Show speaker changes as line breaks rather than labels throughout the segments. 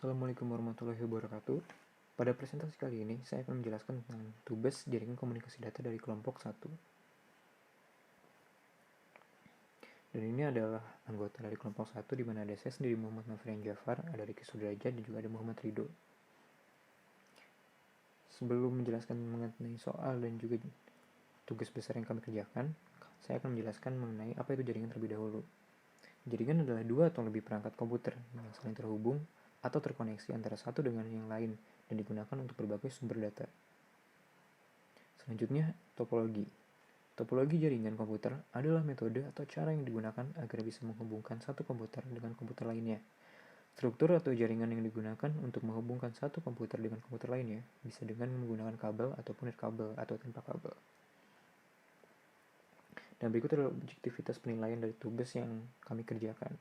Assalamualaikum warahmatullahi wabarakatuh. Pada presentasi kali ini, saya akan menjelaskan tentang tugas jaringan komunikasi data dari kelompok 1. Dan ini adalah anggota dari kelompok 1, di mana ada saya sendiri, Muhammad Nofrian Jafar, ada Riki Sudrajat, dan juga ada Muhammad Ridho. Sebelum menjelaskan mengenai soal dan juga tugas besar yang kami kerjakan, saya akan menjelaskan mengenai apa itu jaringan terlebih dahulu. Jaringan adalah dua atau lebih perangkat komputer yang saling terhubung atau terkoneksi antara satu dengan yang lain dan digunakan untuk berbagai sumber data. Selanjutnya, topologi. Topologi jaringan komputer adalah metode atau cara yang digunakan agar bisa menghubungkan satu komputer dengan komputer lainnya. Struktur atau jaringan yang digunakan untuk menghubungkan satu komputer dengan komputer lainnya bisa dengan menggunakan kabel ataupun nirkabel atau tanpa kabel. Dan berikut adalah objektivitas penilaian dari tugas yang kami kerjakan.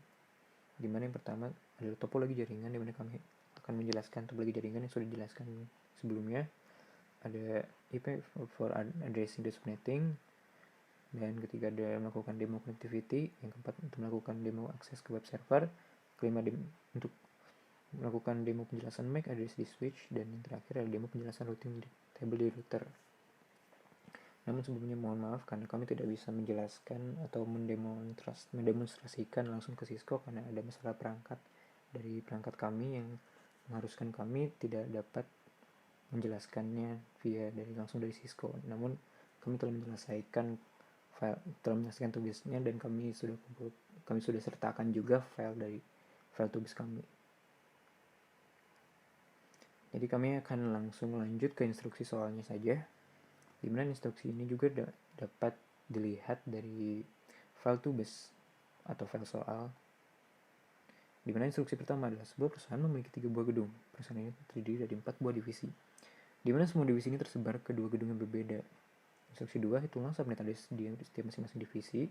Di mana yang pertama adalah topologi jaringan, di mana kami akan menjelaskan topologi jaringan yang sudah dijelaskan sebelumnya. Ada IP for addressing the subnetting, dan ketiga ada melakukan demo connectivity, yang keempat untuk melakukan demo akses ke web server, kelima untuk melakukan demo penjelasan MAC address di switch, dan yang terakhir adalah demo penjelasan routing table di router. Namun sebelumnya mohon maaf karena kami tidak bisa menjelaskan atau mendemonstrasikan langsung ke Cisco karena ada masalah perangkat dari perangkat kami yang mengharuskan kami tidak dapat menjelaskannya langsung dari Cisco. Namun kami telah menyelesaikan tugasnya dan kami sudah sertakan juga file tugas kami. Jadi kami akan langsung lanjut ke instruksi soalnya saja, di mana instruksi ini juga dapat dilihat dari file tugas atau file soal. Di mana instruksi pertama adalah sebuah perusahaan memiliki 3 buah gedung. Perusahaan ini terdiri dari 4 buah divisi, di mana semua divisi ini tersebar ke 2 gedung yang berbeda. Instruksi 2, hitunglah subnet address di setiap masing-masing divisi.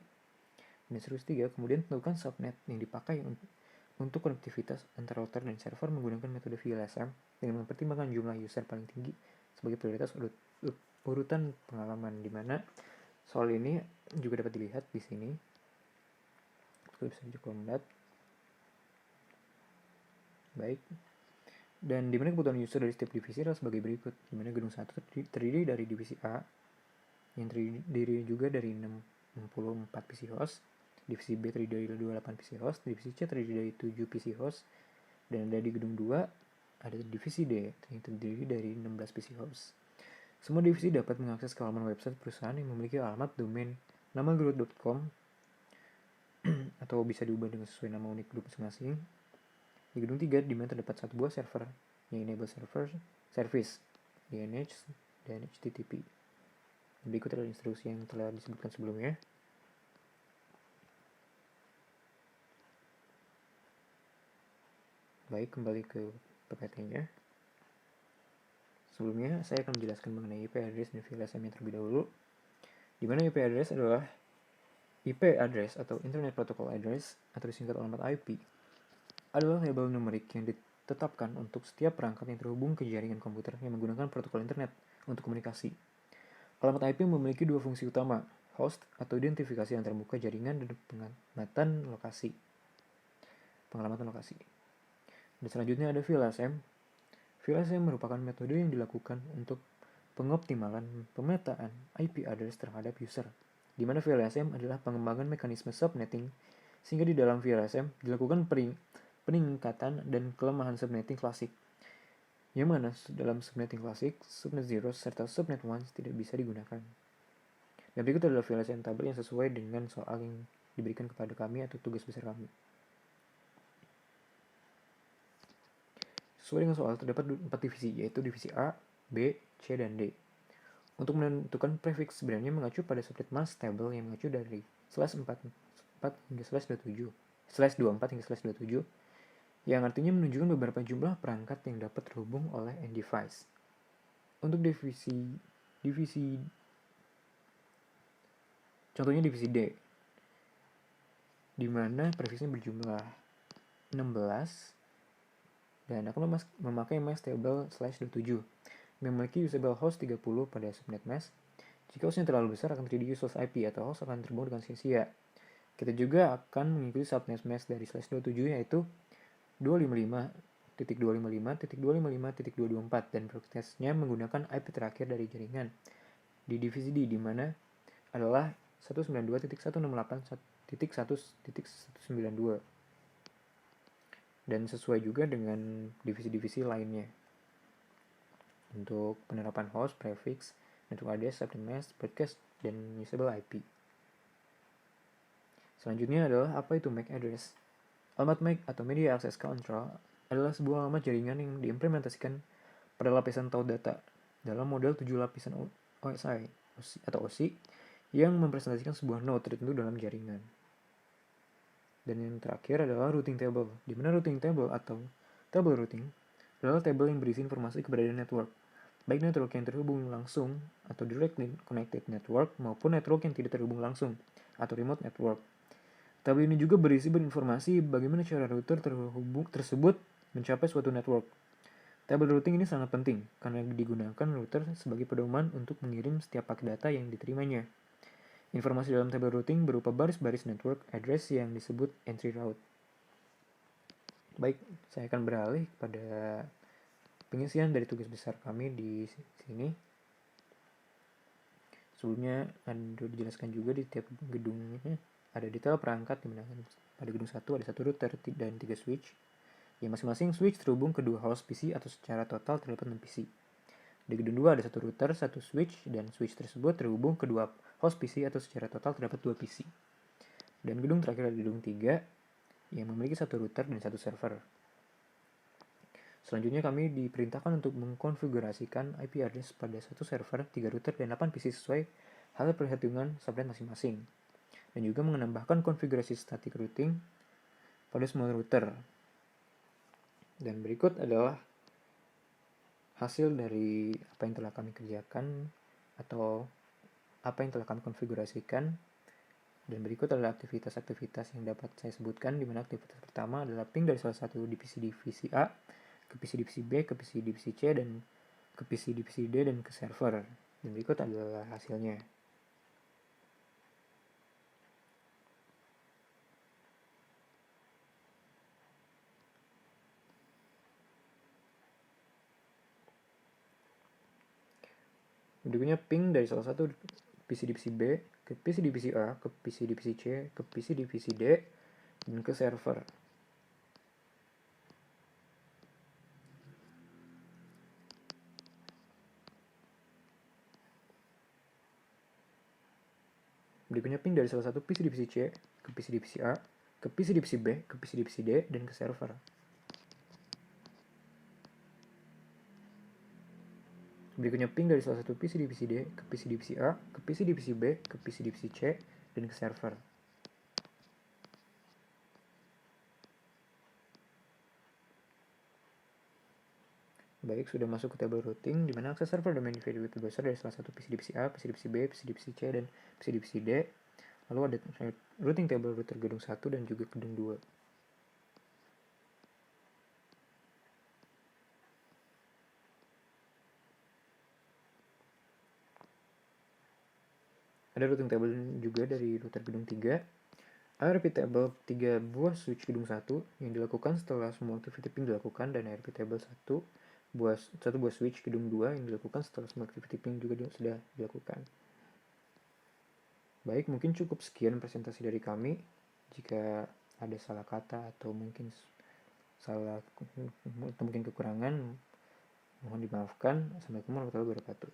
Dan instruksi 3, kemudian tentukan subnet yang dipakai untuk konektivitas antara router dan server menggunakan metode VLSM dengan mempertimbangkan jumlah user paling tinggi sebagai prioritas urutan pengalaman, di mana soal ini juga dapat dilihat di sini. Kita bisa cukup melihat. Baik. Dan di mana kebutuhan user dari setiap divisi adalah sebagai berikut. Di mana gedung 1 terdiri dari divisi A yang terdiri juga dari 64 PC host, divisi B terdiri dari 28 PC host, divisi C terdiri dari 7 PC host, dan ada di gedung 2 ada divisi D yang terdiri dari 16 PC host. Semua divisi dapat mengakses ke halaman website perusahaan yang memiliki alamat domain nama grup.com atau bisa diubah dengan sesuai nama unik grup masing-masing. Di gedung 3 di mana terdapat satu buah server yang enable server service DNS dan HTTP. Berikut adalah instruksi yang telah disebutkan sebelumnya. Baik, kembali ke PPT-nya. Sebelumnya, saya akan menjelaskan mengenai IP address dan VLSM yang terlebih dahulu. Di mana IP address adalah IP address atau Internet Protocol Address atau disingkat alamat IP adalah label numerik yang ditetapkan untuk setiap perangkat yang terhubung ke jaringan komputer yang menggunakan protokol internet untuk komunikasi. Alamat IP memiliki 2 fungsi utama, host atau identifikasi antar muka jaringan dan pengamatan lokasi. Dan selanjutnya ada VLSM. VLSM merupakan metode yang dilakukan untuk pengoptimalan pemetaan IP address terhadap user, di mana VLSM adalah pengembangan mekanisme subnetting sehingga di dalam VLSM dilakukan peningkatan dan kelemahan subnetting klasik, yang mana dalam subnetting klasik, subnet 0 serta subnet 1 tidak bisa digunakan. Dan berikut adalah VLSM tabel yang sesuai dengan soal yang diberikan kepada kami atau tugas besar kami. Sesuai dengan soal, terdapat 4 divisi, yaitu divisi A, B, C, dan D. Untuk menentukan prefix sebenarnya mengacu pada subnet mask table yang mengacu dari /44 hingga /24 hingga /27, yang artinya menunjukkan beberapa jumlah perangkat yang dapat terhubung oleh end device. Untuk contohnya divisi D, di mana prefixnya berjumlah 16 dan akan memakai mask table /27, memiliki usable host 30 pada subnet mask. Jika hostnya terlalu besar akan terjadi useless IP atau host akan terbuang dengan sia-sia. Kita juga akan mengikuti subnet mask dari /27 yaitu 255 1.255.255.224 dan broadcastnya menggunakan IP terakhir dari jaringan di divisi D, di mana adalah 192.168.1.192 dan sesuai juga dengan divisi-divisi lainnya. Untuk penerapan host, prefix, network address, subnet, broadcast, dan usable IP. Selanjutnya adalah apa itu MAC address. Alamat MAC atau Media Access Control adalah sebuah alamat jaringan yang diimplementasikan pada lapisan taut data dalam model 7 lapisan OSI atau OSI yang mempresentasikan sebuah node tertentu dalam jaringan. Dan yang terakhir adalah routing table, di mana routing table atau table routing adalah table yang berisi informasi keberadaan network, baik network yang terhubung langsung atau directly connected network maupun network yang tidak terhubung langsung atau remote network. Tabel ini juga berisi informasi bagaimana cara router tersebut mencapai suatu network. Tabel routing ini sangat penting karena digunakan router sebagai pedoman untuk mengirim setiap paket data yang diterimanya. Informasi dalam tabel routing berupa baris-baris network address yang disebut entry route. Baik, saya akan beralih pada pengisian dari tugas besar kami di sini. Sebelumnya ada dijelaskan juga di tiap gedungnya ada detail perangkat, di mana pada gedung 1 ada 1 router dan 3 switch. Yang masing-masing switch terhubung ke 2 host PC atau secara total terdapat 6 PC. Di gedung 2 ada 1 router, 1 switch, dan switch tersebut terhubung ke 2 host PC atau secara total terdapat 2 PC. Dan gedung terakhir ada gedung 3 yang memiliki 1 router dan 1 server. Selanjutnya kami diperintahkan untuk mengkonfigurasikan IP address pada 1 server, 3 router, dan 8 PC sesuai hasil perhitungan subnet masing-masing. Dan juga menambahkan konfigurasi static routing pada semua router. Dan berikut adalah hasil dari apa yang telah kami kerjakan atau apa yang telah kami konfigurasikan. Dan berikut adalah aktivitas-aktivitas yang dapat saya sebutkan, di mana aktivitas pertama adalah ping dari salah satu divisi A ke PC divisi B, ke PC divisi C, dan ke PC divisi D, dan ke server. Dan berikut adalah hasilnya. Berikutnya ping dari salah satu PC divisi B ke PC divisi A, ke PC divisi C, ke PC divisi D, dan ke server. Berikutnya ping dari salah satu PC divisi C ke PC divisi A, ke PC divisi B, ke PC divisi D, dan ke server. Berikutnya ping dari salah satu PC divisi D ke PC divisi A, ke PC divisi B, ke PC divisi C, dan ke server. Baik, sudah masuk ke table routing, di mana akses server domain variable besar dari salah satu PC divisi A, PC divisi B, PC divisi C, dan PC divisi D. Lalu ada routing table router gedung 1 dan juga gedung 2. Ada routing table juga dari router gedung 3. ARP table 3 buah switch gedung 1 yang dilakukan setelah semua activity ping dilakukan, dan ARP table 1 buah switch gedung 2 yang dilakukan setelah semua activity ping juga sudah dilakukan. Baik, mungkin cukup sekian presentasi dari kami. Jika ada salah kata atau mungkin kekurangan, mohon dimaafkan. Assalamualaikum warahmatullahi wabarakatuh.